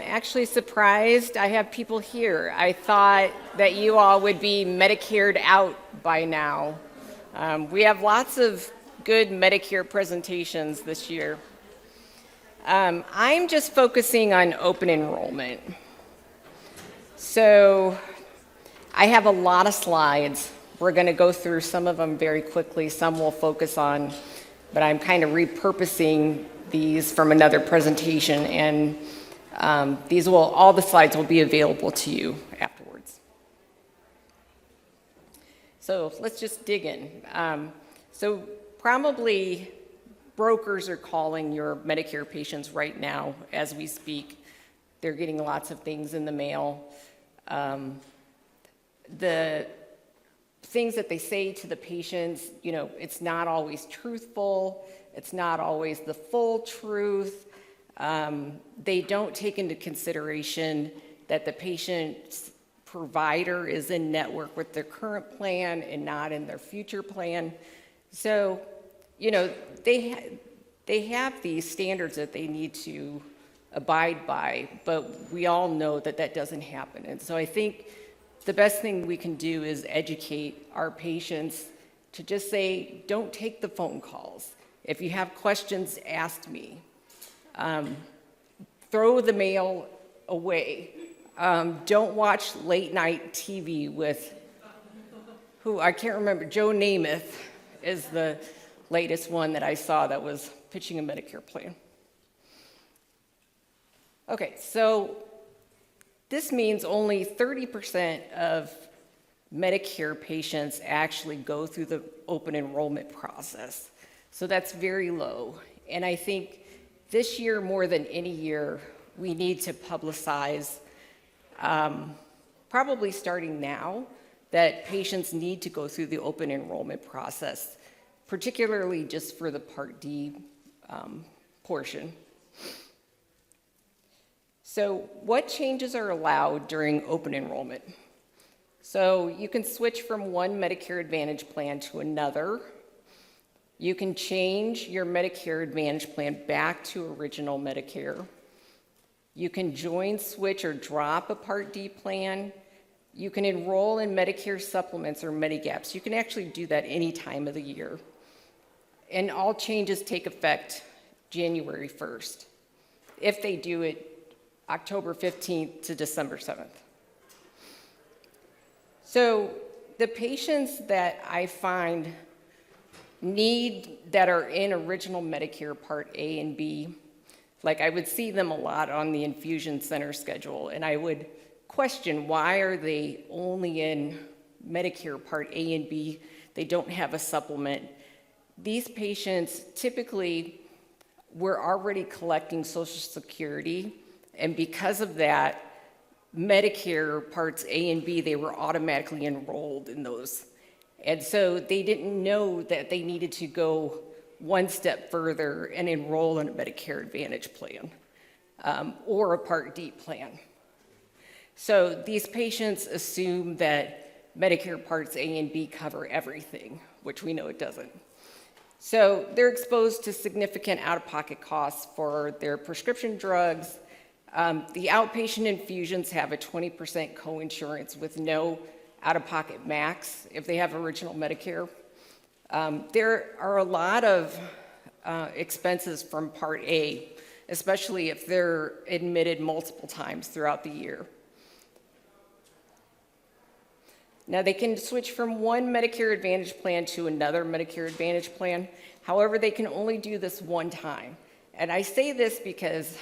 I'm actually surprised I have people here. I thought that you all would be Medicared out by now. We have lots of good Medicare presentations this year. I'm just focusing on open enrollment. So I have a lot of slides. We're going to go through some of them very quickly. Some we'll focus on, but I'm kind of repurposing these from another presentation, and all the slides will be available to you afterwards. So let's just dig in. So probably brokers are calling your Medicare patients right now as we speak. They're getting lots of things in the mail. The things that they say to the patients, it's not always truthful. It's not always the full truth. They don't take into consideration that the patient's provider is in network with their current plan and not in their future plan. So, they have these standards that they need to abide by, but we all know that that doesn't happen. And so I think the best thing we can do is educate our patients to just say, don't take the phone calls. If you have questions, ask me. Throw the mail away. Don't watch late night TV with I can't remember, Joe Namath is the latest one that I saw that was pitching a Medicare plan. Okay, so this means only 30% of Medicare patients actually go through the open enrollment process. So that's very low. And I think this year, more than any year, we need to publicize, probably starting now, that patients need to go through the open enrollment process, particularly just for the Part D portion. So what changes are allowed during open enrollment? So you can switch from one Medicare Advantage plan to another. You can change your Medicare Advantage plan back to original Medicare. You can join, switch, or drop a Part D plan. You can enroll in Medicare supplements or Medigaps. You can actually do that any time of the year. And all changes take effect January 1st. If they do it October 15th to December 7th. So the patients that I find that are in original Medicare Part A and B, like I would see them a lot on the infusion center schedule, and I would question, why are they only in Medicare Part A and B? They don't have a supplement. These patients typically were already collecting Social Security, and because of that, Medicare Parts A and B, they were automatically enrolled in those. And so they didn't know that they needed to go one step further and enroll in a Medicare Advantage plan or a Part D plan. So these patients assume that Medicare Parts A and B cover everything, which we know it doesn't. So they're exposed to significant out-of-pocket costs for their prescription drugs. The outpatient infusions have a 20% coinsurance with no out-of-pocket max if they have original Medicare. There are a lot of expenses from Part A, especially if they're admitted multiple times throughout the year. Now, they can switch from one Medicare Advantage plan to another Medicare Advantage plan. However, they can only do this one time. And I say this because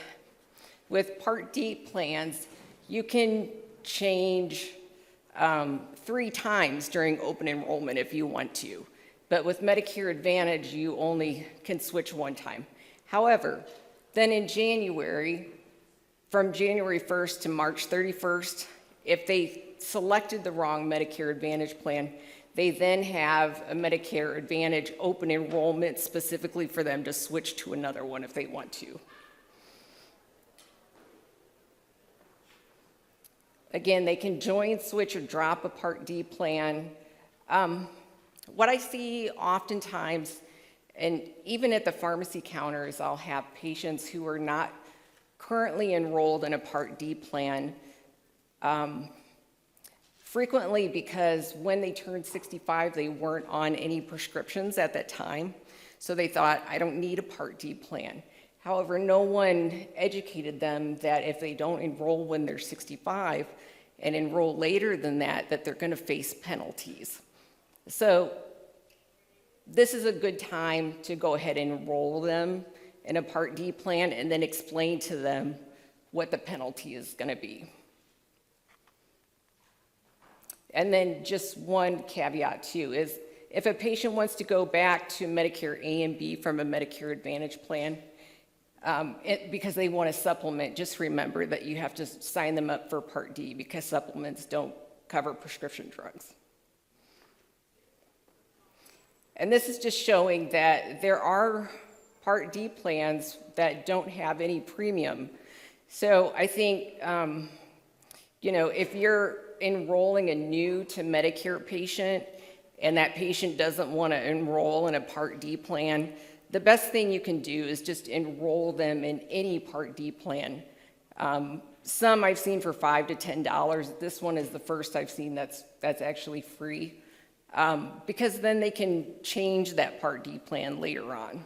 with Part D plans, you can change 3 times during open enrollment if you want to. But with Medicare Advantage, you only can switch 1 time. However, then in January, from January 1st to March 31st, if they selected the wrong Medicare Advantage plan, they then have a Medicare Advantage open enrollment specifically for them to switch to another one if they want to. Again, they can join, switch, or drop a Part D plan. What I see oftentimes, and even at the pharmacy counters, I'll have patients who are not currently enrolled in a Part D plan, frequently because when they turned 65, they weren't on any prescriptions at that time. So they thought, I don't need a Part D plan. However, no one educated them that if they don't enroll when they're 65 and enroll later than that, that they're going to face penalties. So this is a good time to go ahead and enroll them in a Part D plan and then explain to them what the penalty is going to be. And then just one caveat too is if a patient wants to go back to Medicare A and B from a Medicare Advantage plan, because they want to supplement, just remember that you have to sign them up for Part D because supplements don't cover prescription drugs. And this is just showing that there are Part D plans that don't have any premium. So I think, if you're enrolling a new to Medicare patient and that patient doesn't want to enroll in a Part D plan, the best thing you can do is just enroll them in any Part D plan. Some I've seen for $5 to $10. This one is the first I've seen that's actually free, because then they can change that Part D plan later on.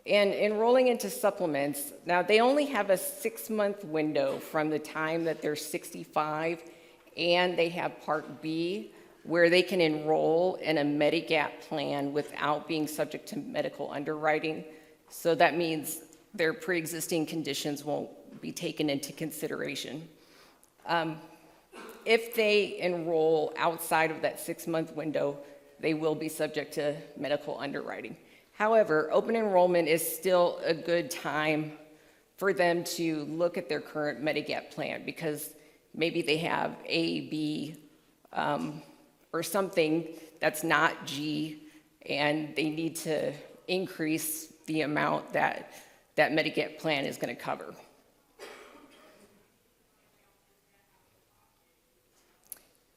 And enrolling into supplements, now they only have a 6-month window from the time that they're 65 and they have Part B, where they can enroll in a Medigap plan without being subject to medical underwriting. So that means their pre-existing conditions won't be taken into consideration. If they enroll outside of that 6-month window, they will be subject to medical underwriting. However, open enrollment is still a good time for them to look at their current Medigap plan because maybe they have A, B, or something that's not G, and they need to increase the amount that that Medigap plan is going to cover.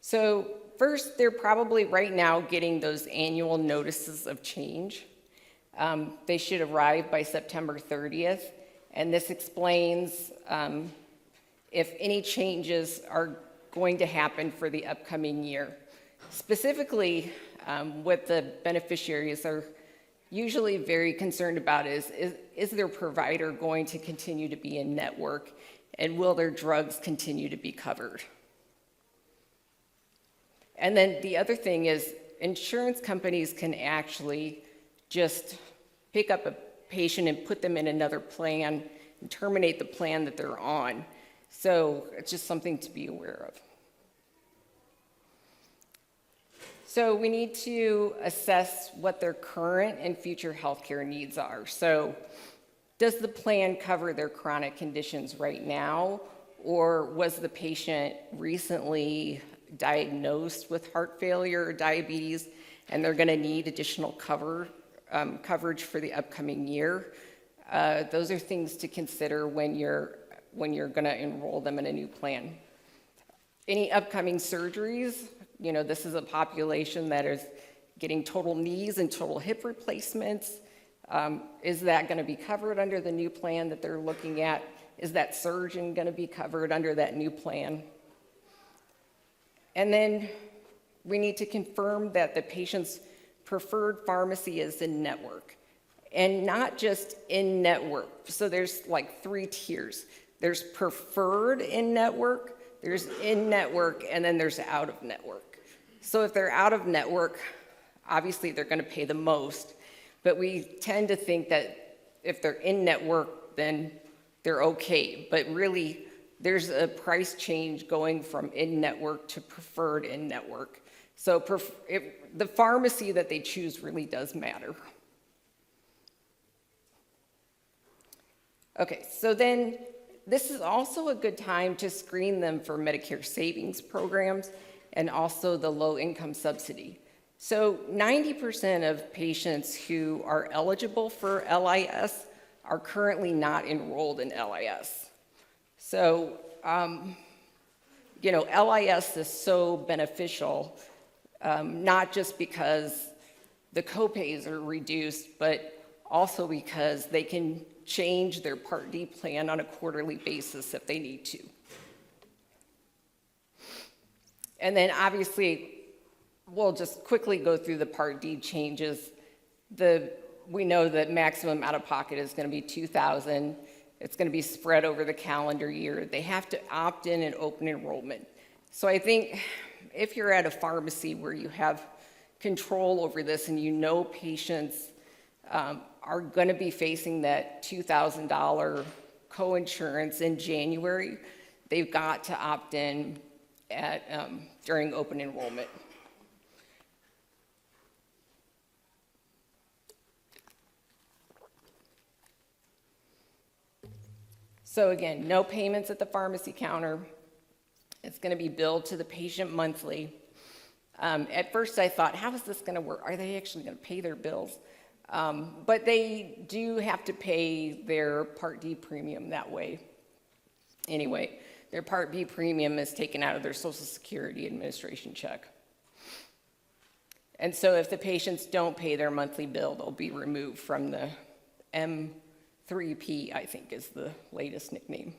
So first, they're probably right now getting those annual notices of change. They should arrive by September 30th, and this explains if any changes are going to happen for the upcoming year. Specifically, what the beneficiaries are usually very concerned about is their provider going to continue to be in network, and will their drugs continue to be covered? And then the other thing is insurance companies can actually just pick up a patient and put them in another plan and terminate the plan that they're on. So it's just something to be aware of. So we need to assess what their current and future healthcare needs are. So does the plan cover their chronic conditions right now, or was the patient recently diagnosed with heart failure or diabetes and they're going to need additional coverage for the upcoming year? Those are things to consider when you're going to enroll them in a new plan. Any upcoming surgeries, this is a population that is getting total knees and total hip replacements. Is that going to be covered under the new plan that they're looking at? Is that surgeon going to be covered under that new plan? And then we need to confirm that the patient's preferred pharmacy is in network, and not just in network. So there's like 3 tiers. There's preferred in network, there's in network, and then there's out of network. So if they're out of network, obviously they're going to pay the most, but we tend to think that if they're in network, then they're okay. But really, there's a price change going from in-network to preferred in-network. So the pharmacy that they choose really does matter. Okay, so then this is also a good time to screen them for Medicare savings programs and also the low-income subsidy. So 90% of patients who are eligible for LIS are currently not enrolled in LIS. So, LIS is so beneficial, not just because the copays are reduced, but also because they can change their Part D plan on a quarterly basis if they need to. And then obviously, we'll just quickly go through the Part D changes. We know that maximum out-of-pocket is going to be $2,000. It's going to be spread over the calendar year. They have to opt in and open enrollment. So I think if you're at a pharmacy where you have control over this and you know patients are going to be facing that $2,000 coinsurance in January, they've got to opt in during open enrollment. So again, no payments at the pharmacy counter. It's going to be billed to the patient monthly. At first I thought, how is this going to work? Are they actually going to pay their bills? But they do have to pay their Part D premium that way. Anyway, their Part B premium is taken out of their Social Security Administration check. And so if the patients don't pay their monthly bill, they'll be removed from the M3P, I think is the latest nickname.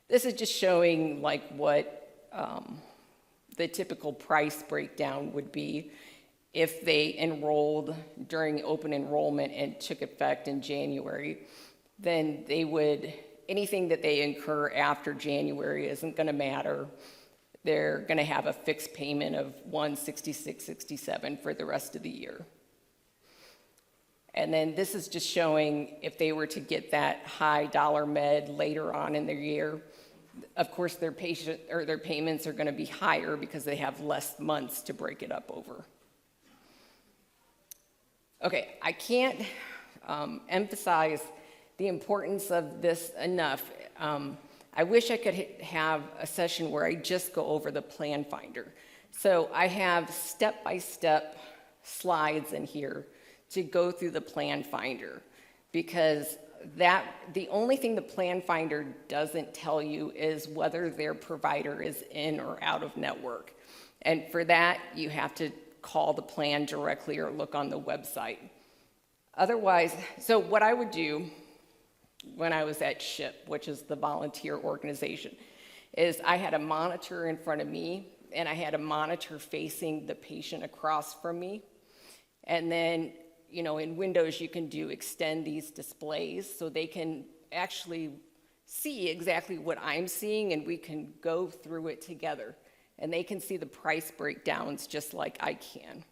This is just showing like what the typical price breakdown would be if they enrolled during open enrollment and took effect in January. Then they would, anything that they incur after January isn't going to matter. They're going to have a fixed payment of $166.67 for the rest of the year. And then this is just showing if they were to get that high dollar med later on in their year, of course their payments are going to be higher because they have less months to break it up over. Okay, I can't emphasize the importance of this enough. I wish I could have a session where I just go over the Plan Finder. So I have step-by-step slides in here to go through the Plan Finder, because the only thing the Plan Finder doesn't tell you is whether their provider is in or out of network. And for that, you have to call the plan directly or look on the website. Otherwise, so what I would do when I was at SHIP, which is the volunteer organization, is I had a monitor in front of me and I had a monitor facing the patient across from me. And then, you know, in Windows, you can extend these displays so they can actually see exactly what I'm seeing, and we can go through it together. And they can see the price breakdowns just like I can.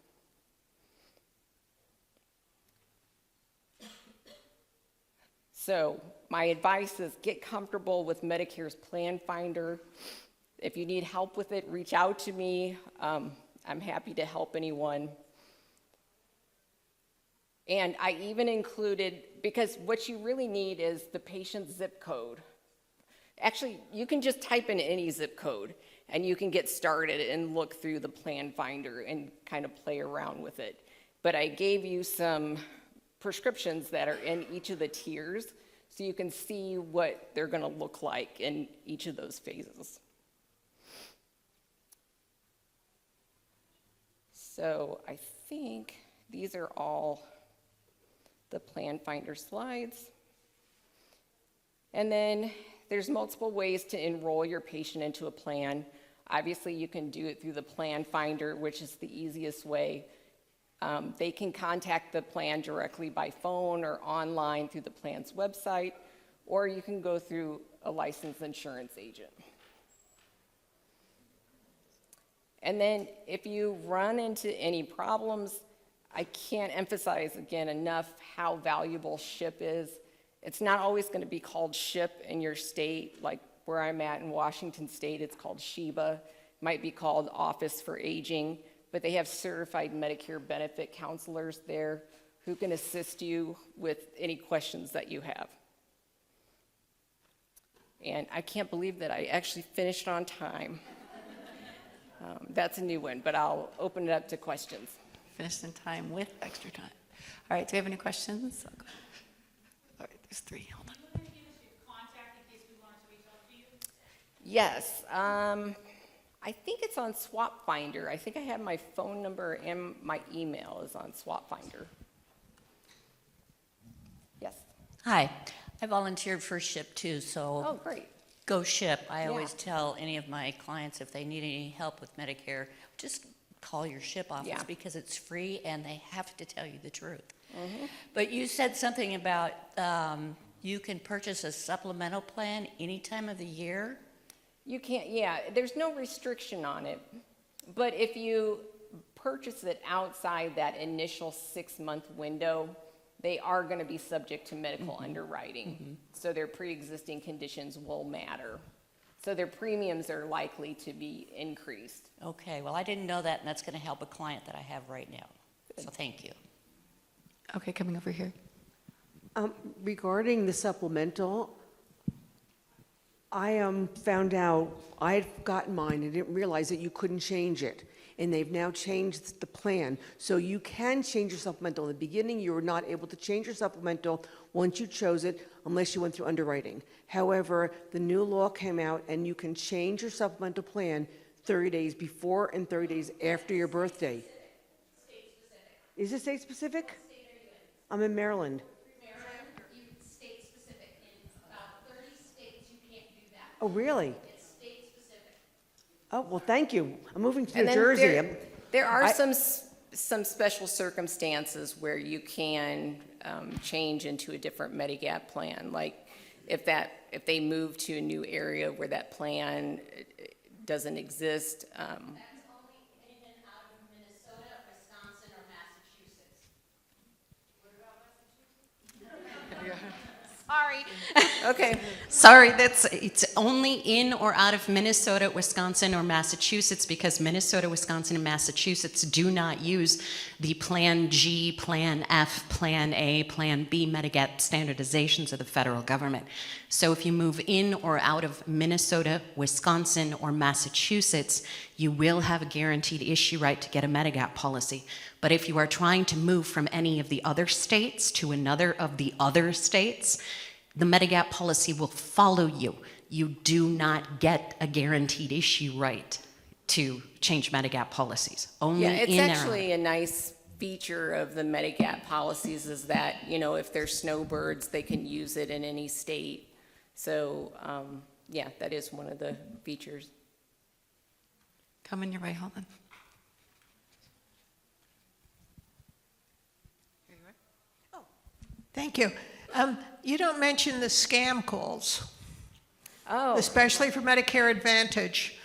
So my advice is get comfortable with Medicare's Plan Finder. If you need help with it, reach out to me. I'm happy to help anyone. And I even included, because what you really need is the patient's zip code. Actually, you can just type in any zip code and you can get started and look through the Plan Finder and kind of play around with it. But I gave you some prescriptions that are in each of the tiers so you can see what they're going to look like in each of those phases. So I think these are all the Plan Finder slides. And then there's multiple ways to enroll your patient into a plan. Obviously, you can do it through the Plan Finder, which is the easiest way. They can contact the plan directly by phone or online through the plan's website, or you can go through a licensed insurance agent. And then if you run into any problems, I can't emphasize again enough how valuable SHIP is. It's not always going to be called SHIP in your state, like where I'm at in Washington State, it's called SHIBA. It might be called Office for Aging, but they have certified Medicare benefit counselors there who can assist you with any questions that you have. And I can't believe that I actually finished on time. That's a new one, but I'll open it up to questions. Finished in time with extra time. All right, do we have any questions? All right, there's three. Hold on. Can you give us your contact in case we wanted to reach out to you? Yes, I think it's on Swap Finder. I think I have my phone number and my email is on Swap Finder. Yes. Hi, I volunteered for SHIP too, so Oh, great. go SHIP. I Yeah. always tell any of my clients if they need any help with Medicare, just call your SHIP office Yeah. because it's free and they have to tell you the truth. But you said something about you can purchase a supplemental plan any time of the year. You can't, yeah, there's no restriction on it. But if you purchase it outside that initial 6-month window, they are going to be subject to medical underwriting. So their pre-existing conditions will matter. So their premiums are likely to be increased. Okay, well, I didn't know that, and that's going to help a client that I have right now. So thank you. Okay, coming over here. Regarding the supplemental, I found out, I'd gotten mine, I didn't realize that you couldn't change it. And they've now changed the plan. So you can change your supplemental. In the beginning, you were not able to change your supplemental once you chose it unless you went through underwriting. However, the new law came out and you can change your supplemental plan 30 days before and 30 days after your birthday. Is it state specific? I'm in Maryland. State specific. In about 30 states, you can't do that. Oh, really? It's state specific. Oh, well, thank you. I'm moving to And New then Jersey. there are I- some special circumstances where you can change into a different Medigap plan. Like if they move to a new area where that plan doesn't exist. That's only in and out of Minnesota, Wisconsin, or Massachusetts. What about Massachusetts? Sorry. Okay. Sorry, it's only in or out of Minnesota, Wisconsin, or Massachusetts because Minnesota, Wisconsin, and Massachusetts do not use the Plan G, Plan F, Plan A, Plan B Medigap standardizations of the federal government. So if you move in or out of Minnesota, Wisconsin, or Massachusetts, you will have a guaranteed issue right to get a Medigap policy. But if you are trying to move from any of the other states to another of the other states, the Medigap policy will follow you. You do not get a guaranteed issue right to change Medigap policies. Only Yeah, it's in or out. actually a nice feature of the Medigap policies is that, if they're snowbirds, they can use it in any state. So, yeah, that is one of the features. Coming your way, hold on. Thank you. You don't mention the scam calls, Oh, especially for Medicare Advantage.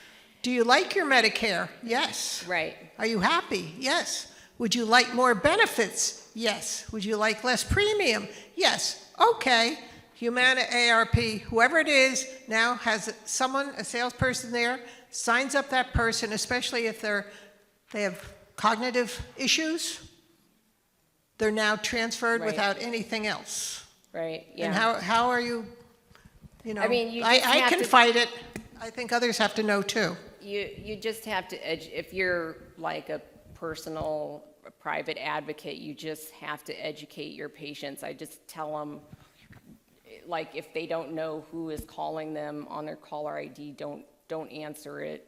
Do you like your Medicare? Yes. right. Are you happy? Yes. Would you like more benefits? Yes. Would you like less premium? Yes. Okay. Humana, ARP, whoever it is, now has someone, a salesperson there, signs up that person, especially if they have cognitive issues. They're now transferred Right. without anything else. Right, yeah. And how are you, I mean, you I just have can to- fight it. I think others have to know too. You just have to, if you're like a personal, a private advocate, you just have to educate your patients. I just tell them, like, if they don't know who is calling them on their caller ID, don't answer it.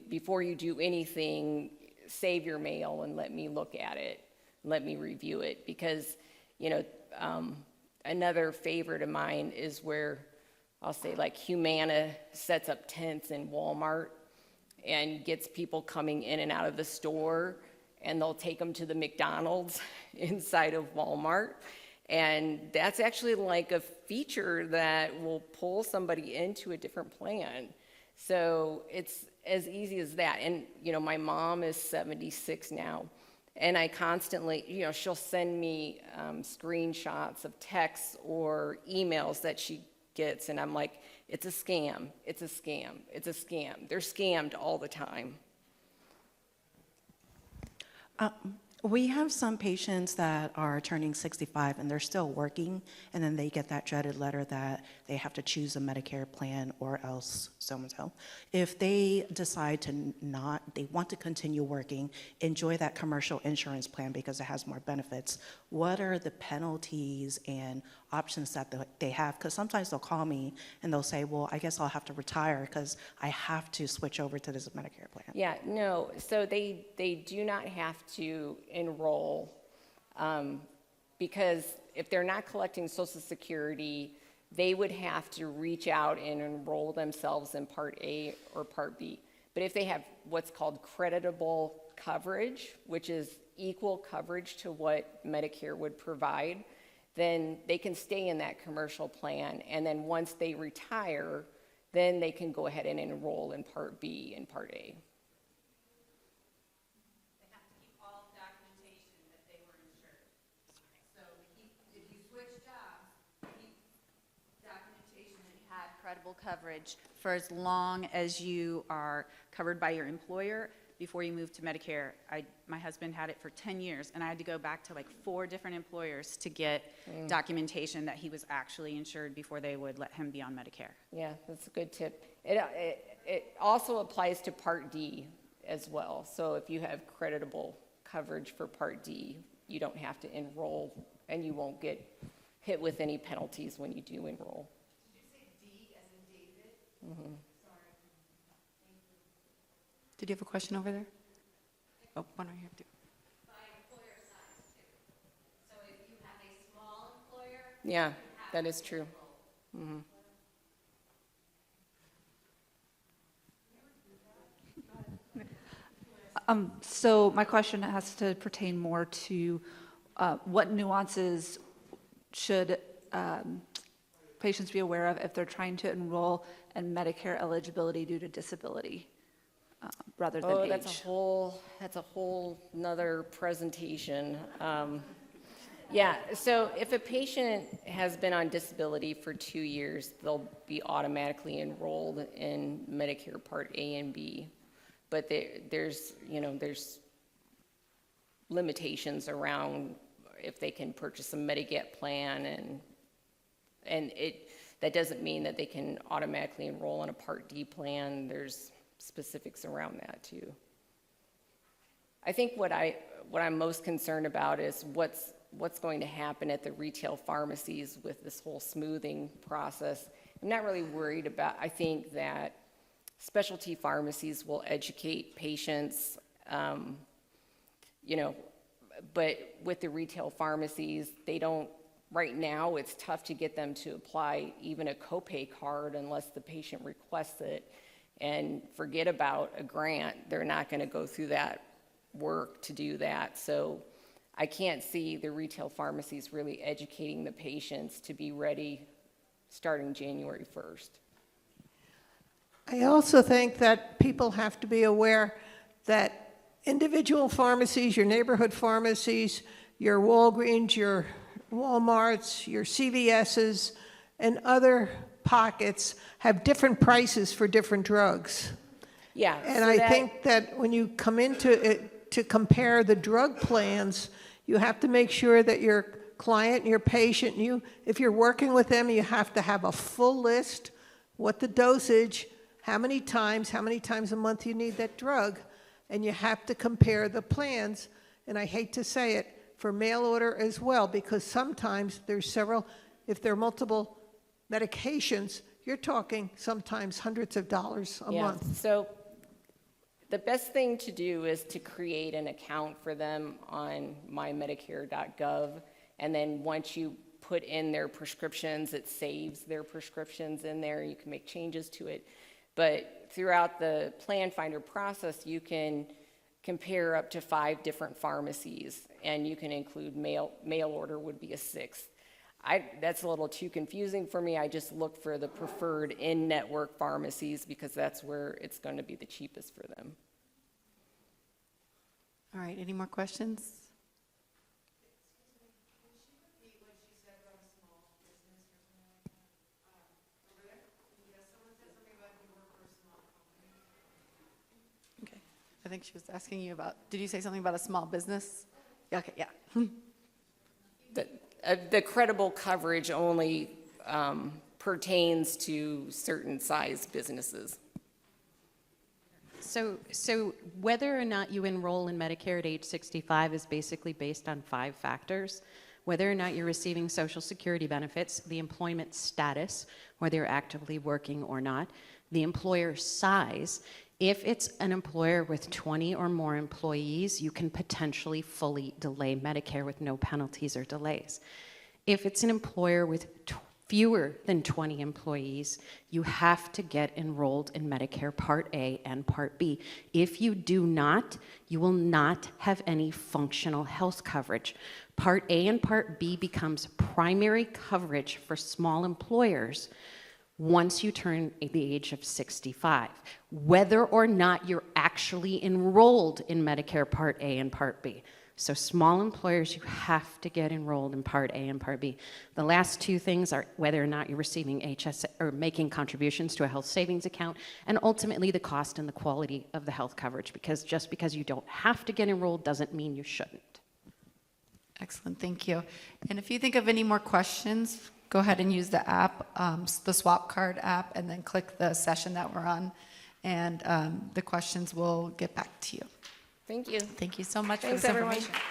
Before you do anything, save your mail and let me look at it, let me review it, because, another favorite of mine is where I'll say like Humana sets up tents in Walmart and gets people coming in and out of the store, and they'll take them to the McDonald's inside of Walmart. And that's actually like a feature that will pull somebody into a different plan. So it's as easy as that. And, my mom is 76 now, and I constantly, she'll send me screenshots of texts or emails that she gets, and I'm like, it's a scam, it's a scam, it's a scam. They're scammed all the time. We have some patients that are turning 65 and they're still working, and then they get that dreaded letter that they have to choose a Medicare plan or else so-and-so. If they decide to they want to continue working, enjoy that commercial insurance plan because it has more benefits, what are the penalties and options that they have? Because sometimes they'll call me and they'll say, well, I guess I'll have to retire because I have to switch over to this Medicare plan. Yeah, no, so they do not have to enroll because if they're not collecting Social Security, they would have to reach out and enroll themselves in Part A or Part B. But if they have what's called creditable coverage, which is equal coverage to what Medicare would provide, then they can stay in that commercial plan. And then once they retire, then they can go ahead and enroll in Part B and Part A. They have to keep all documentation that they were insured. So if you switch jobs, keep documentation that you had credible coverage for as long as you are covered by your employer before you move to Medicare. My husband had it for 10 years, and I had to go back to like 4 different employers to get documentation that he was actually insured before they would let him be on Medicare. Yeah, that's a good tip. It also applies to Part D as well. So if you have creditable coverage for Part D, you don't have to enroll, and you won't get hit with any penalties when you do enroll. Did you say D as in David? Mm-hmm. Sorry. Thank you. Did you have a question over there? Oh, one right here too. By employer size too. So if you have a small employer, Yeah, that is true. Mm-hmm. So my question has to pertain more to what nuances should patients be aware of if they're trying to enroll in Medicare eligibility due to disability rather than age? That's a whole nother presentation. Yeah, so if a patient has been on disability for 2 years, they'll be automatically enrolled in Medicare Part A and B. But there's limitations around if they can purchase a Medicare plan, and that doesn't mean that they can automatically enroll in a Part D plan. There's specifics around that too. I think what I'm most concerned about is what's going to happen at the retail pharmacies with this whole smoothing process. I'm not really worried about. I think that specialty pharmacies will educate patients, but with the retail pharmacies, they don't, right now, it's tough to get them to apply even a copay card unless the patient requests it. And forget about a grant, they're not gonna go through that work to do that. So I can't see the retail pharmacies really educating the patients to be ready starting January 1st. I also think that people have to be aware that individual pharmacies, your neighborhood pharmacies, your Walgreens, your Walmarts, your CVS's, and other pockets have different prices for different drugs. Yeah. And so I that- think that when you come into it to compare the drug plans, you have to make sure that your client and your patient, if you're working with them, you have to have a full list, what the dosage, how many times a month you need that drug, and you have to compare the plans. And I hate to say it, for mail order as well, because sometimes there's several, if there are multiple medications, you're talking sometimes hundreds of dollars a month. So the best thing to do is to create an account for them on mymedicare.gov, and then once you put in their prescriptions, it saves their prescriptions in there. You can make changes to it. But throughout the Plan Finder process, you can compare up to 5 different pharmacies, and you can include mail order would be a 6th. That's a little too confusing for me. I just look for the preferred in-network pharmacies because that's where it's going to be the cheapest for them. All right, any more questions? Okay, I think she was asking you about, did you say something about a small business? Yeah, okay, yeah. The credible coverage only pertains to certain size businesses. So whether or not you enroll in Medicare at age 65 is basically based on 5 factors. Whether or not you're receiving Social Security benefits, the employment status, whether you're actively working or not, the employer size, If it's an employer with 20 or more employees, you can potentially fully delay Medicare with no penalties or delays. If it's an employer with fewer than 20 employees, you have to get enrolled in Medicare Part A and Part B. If you do not, you will not have any functional health coverage. Part A and Part B becomes primary coverage for small employers once you turn the age of 65, whether or not you're actually enrolled in Medicare Part A and Part B. So small employers, you have to get enrolled in Part A and Part B. The last two things are whether or not you're receiving HSA or making contributions to a health savings account, and ultimately the cost and the quality of the health coverage, because just because you don't have to get enrolled doesn't mean you shouldn't. Excellent, thank you. And if you think of any more questions, go ahead and use the app, the Swap Card app, and then click the session that we're on, and the questions will get back to you. Thank you. Thank you so much for Thanks, this everyone. information.